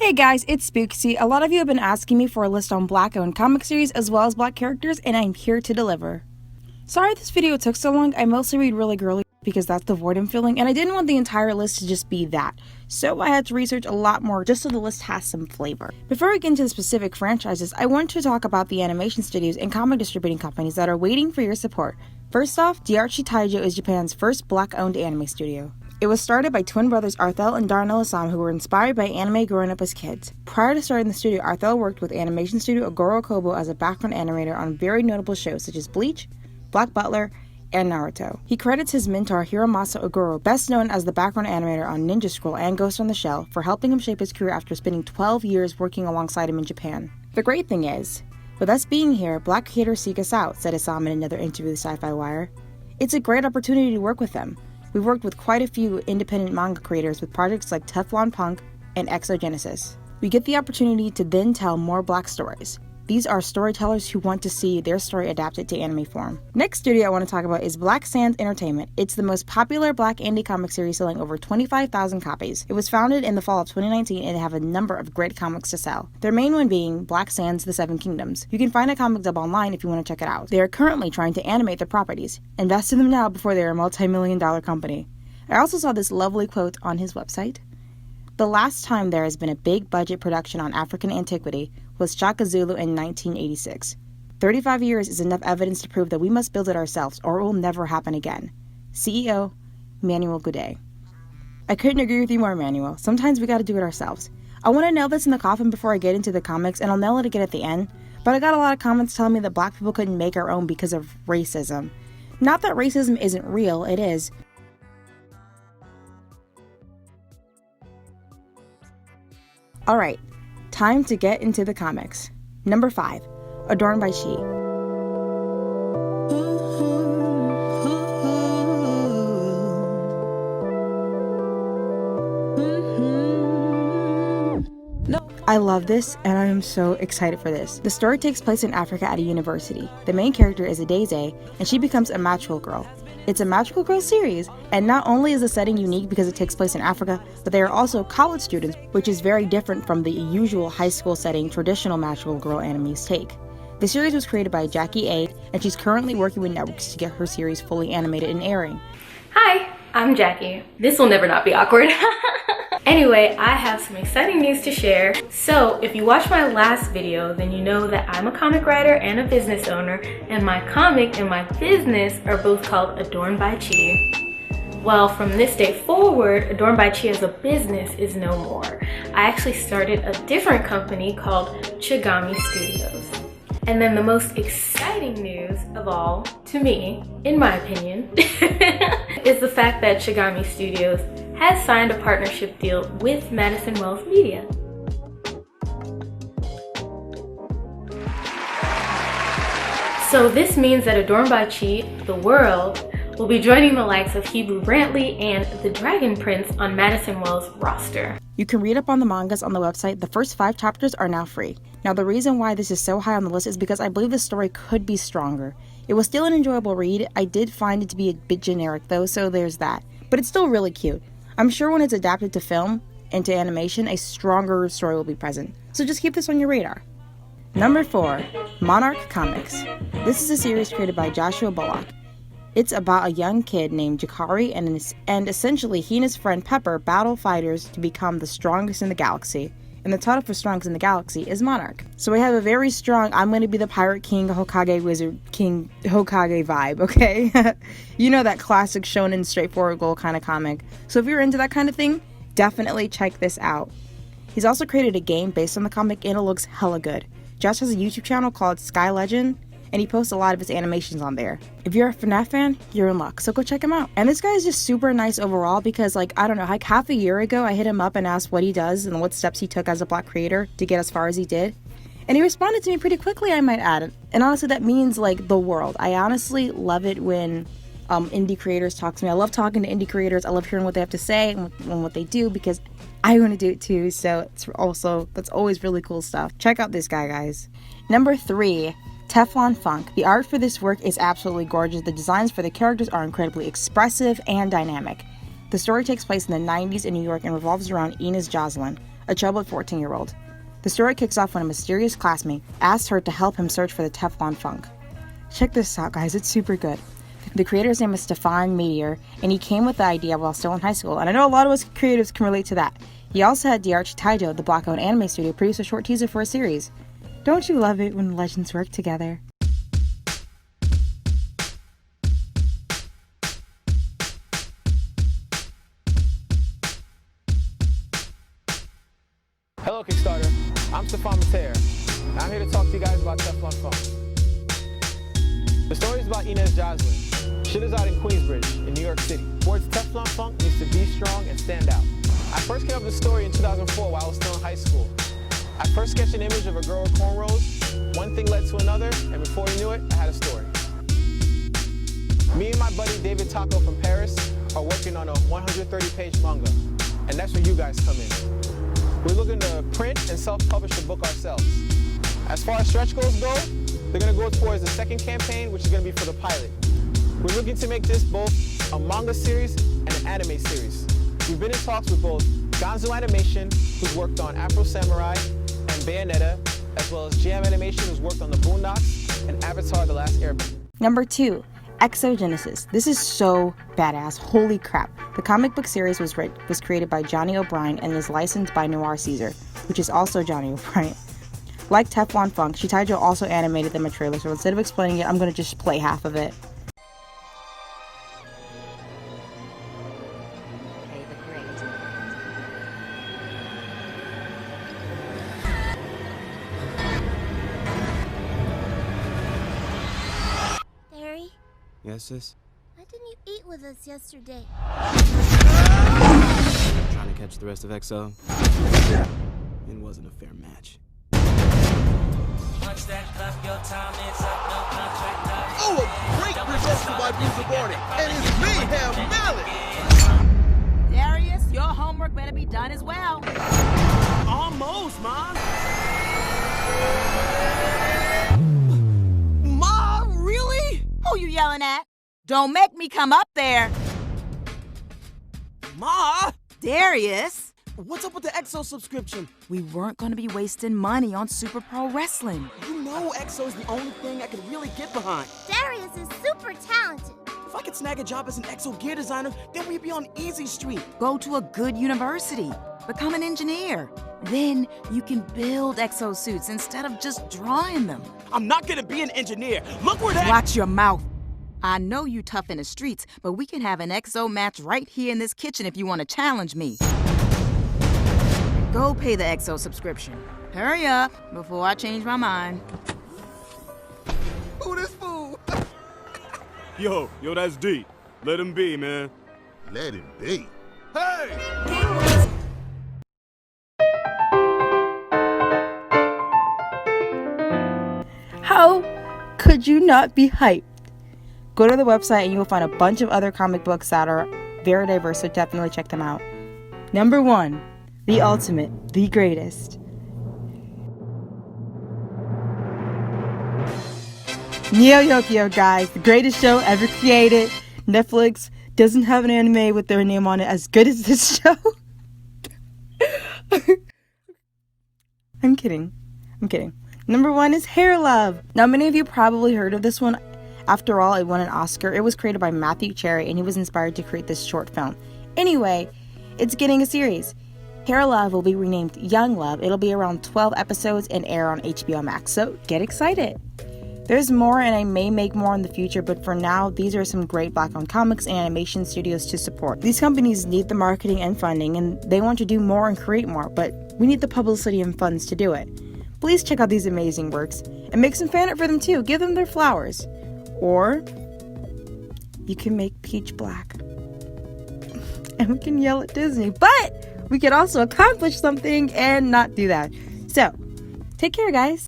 Hey guys, it's Spooksy. A lot of you have been asking me for a list on Black-owned comic series as well as Black characters, and I'm here to deliver. Sorry this video took so long. I mostly read really girly because that's the void I'm filling, and I didn't want the entire list to just be that. So I had to research a lot more just so the list has some flavor. Before we get into the specific franchises, I want to talk about the animation studios and comic distributing companies that are waiting for your support. First off, Diarchi Taijo is Japan's first Black-owned anime studio. It was started by twin brothers Arthel and Darnell Assam, who were inspired by anime growing up as kids. Prior to starting the studio, Arthel worked with animation studio Agoro Kobo as a background animator on very notable shows such as Bleach, Black Butler, and Naruto. He credits his mentor Hiromasa Oguro, best known as the background animator on Ninja Scroll and Ghost in the Shell, for helping him shape his career after spending 12 years working alongside him in Japan. The great thing is, with us being here, Black creators seek us out, said Assam in another interview with Sci-Fi Wire. It's a great opportunity to work with them. We've worked with quite a few independent manga creators with projects like Tephlon Funk and XOGENASYS. We get the opportunity to then tell more Black stories. These are storytellers who want to see their story adapted to anime form. Next studio I want to talk about is Black Sands Entertainment. It's the most popular Black indie comic series selling over 25,000 copies. It was founded in the fall of 2019 and they have a number of great comics to sell. Their main one being Black Sands The Seven Kingdoms. You can find a comic dub online if you want to check it out. They are currently trying to animate their properties. Invest in them now before they are a multi-million-dollar company. I also saw this lovely quote on his website. The last time there has been a big budget production on African antiquity was Shaka Zulu in 1986. 35 years is enough evidence to prove that we must build it ourselves or it will never happen again. CEO, Manuel Goudet. I couldn't agree with you more, Manuel. Sometimes we gotta do it ourselves. I want to nail this in the coffin before I get into the comics, and I'll nail it again at the end, but I got a lot of comments telling me that Black people couldn't make our own because of racism. Not that racism isn't real, it is. Alright, time to get into the comics. Number 5, Adorned by Chi. I love this, and I am so excited for this. The story takes place in Africa at a university. The main character is Adeze, and she becomes a magical girl. It's a magical girl series, and not only is the setting unique because it takes place in Africa, but they are also college students, which is very different from the usual high school setting traditional magical girl animes take. The series was created by Jackie A, and she's currently working with networks to get her series fully animated and airing. Hi, I'm Jackie. This will never not be awkward. Anyway, I have some exciting news to share. So if you watched my last video, then you know that I'm a comic writer and a business owner, and my comic and my business are both called Adorned by Chi. Well, from this day forward, Adorned by Chi as a business is no more. I actually started a different company called Chigami Studios. And then the most exciting news of all, to me, in my opinion, is the fact that Chigami Studios has signed a partnership deal with Madison Wells Media. So this means that Adorned by Chi, the world, will be joining the likes of Hebrew Brantley and the Dragon Prince on Madison Wells' roster. You can read up on the mangas on the website. The first 5 chapters are now free. Now the reason why this is so high on the list is because I believe the story could be stronger. It was still an enjoyable read. I did find it to be a bit generic though, so there's that. But it's still really cute. I'm sure when it's adapted to film and to animation, a stronger story will be present. So just keep this on your radar. Number 4, Monarch Comics. This is a series created by Joshua Bullock. It's about a young kid named Jakari and essentially he and his friend Pepper battle fighters to become the strongest in the galaxy. And the title for strongest in the galaxy is Monarch. So we have a very strong, I'm going to be the Pirate King, Hokage Wizard King, Hokage vibe, okay? You know, that classic shonen straightforward goal kind of comic. So if you're into that kind of thing, definitely check this out. He's also created a game based on the comic and it looks hella good. Josh has a YouTube channel called Sky Legend, and he posts a lot of his animations on there. If you're a FNAF fan, you're in luck, so go check him out. And this guy is just super nice overall because, like, I don't know, like half a year ago, I hit him up and asked what he does and what steps he took as a Black creator to get as far as he did. And he responded to me pretty quickly, I might add. And honestly, that means, like, the world. I honestly love it when indie creators talk to me. I love talking to indie creators. I love hearing what they have to say and what they do because I want to do it too. So that's always really cool stuff. Check out this guy, guys. Number 3, Teplon Funk. The art for this work is absolutely gorgeous. The designs for the characters are incredibly expressive and dynamic. The story takes place in the 90s in New York and revolves around Inez Jocelyn, a troubled 14-year-old. The story kicks off when a mysterious classmate asks her to help him search for the Tephlon Funk. Check this out, guys, it's super good. The creator's name is Stefan Meteor, and he came with the idea while still in high school, and I know a lot of us creatives can relate to that. He also had Untitled, the Black-owned anime studio, produce a short teaser for a series. Don't you love it when legends work together? Hello Kickstarter, I'm Stefan Meteor, and I'm here to talk to you guys about Teplon Funk. The story is about Inez Joslin. She lives out in Queensbridge, in New York City. Words Teplon Funk needs to be strong and stand out. I first came up with the story in 2004 while I was still in high school. I first sketched an image of a girl with cornrows, one thing led to another, and before you knew it, I had a story. Me and my buddy David Taco from Paris are working on a 130-page manga, and that's where you guys come in. We're looking to print and self-publish the book ourselves. As far as stretch goals go, they're going to go towards the second campaign, which is going to be for the pilot. We're looking to make this both a manga series and an anime series. We've been in talks with both Gonzo Animation, who's worked on Afro Samurai and Bayonetta, as well as Jam Animation, who's worked on the Boondocks and Avatar: The Last Airbender. Number 2. XOGENASYS. This is so badass. Holy crap. The comic book series was created by Johnny O'Brien and is licensed by Noir Caesar, which is also Johnny O'Brien. Like Teplon Funk, Shitaijo also animated them a trailer, so instead of explaining it, I'm going to just play half of it. Yes, sis? Why didn't you eat with us yesterday? Trying to catch the rest of XO. It wasn't a fair match. Oh, a great result by Bruce Barney, and his mayhem mallet! Darius, your homework better be done as well. Almost, Mom! Ma, really? Who you yelling at? Don't make me come up there. Ma! Darius, What's up with the XO subscription? we weren't gonna be wasting money on Super Pro Wrestling. You know XO is the only thing I can really get behind. Darius is super talented. If I could snag a job as an XO gear designer, then we'd be on Easy Street. Go to a good university. Become an engineer. Then you can build exo suits instead of just drawing them. I'm not gonna be an engineer. Look where that— Watch your mouth. I know you tough in the streets, but we can have an exo match right here in this kitchen if you want to challenge me. Go pay the exo subscription. Hurry up before I change my mind. Who this fool? Yo, that's deep. Let him be, man. Let him be. Hey! How could you not be hyped? Go to the website and you will find a bunch of other comic books that are very diverse, so definitely check them out. Number 1, the ultimate, the greatest. Neo Yokio, guys, the greatest show ever created. Netflix doesn't have an anime with their name on it as good as this show. I'm kidding. Number 1 is Hair Love. Now, many of you probably heard of this one. After all, it won an Oscar. It was created by Matthew Cherry, and he was inspired to create this short film. Anyway, it's getting a series. Hair Love will be renamed Young Love. It'll be around 12 episodes and air on HBO Max, so get excited. There's more, and I may make more in the future, but for now, these are some great Black-owned comics and animation studios to support. These companies need the marketing and funding, and they want to do more and create more, but we need the publicity and funds to do it. Please check out these amazing works, and make some fan art for them too. Give them their flowers. Or you can make Peach black. And we can yell at Disney, but we can also accomplish something and not do that. So, take care, guys.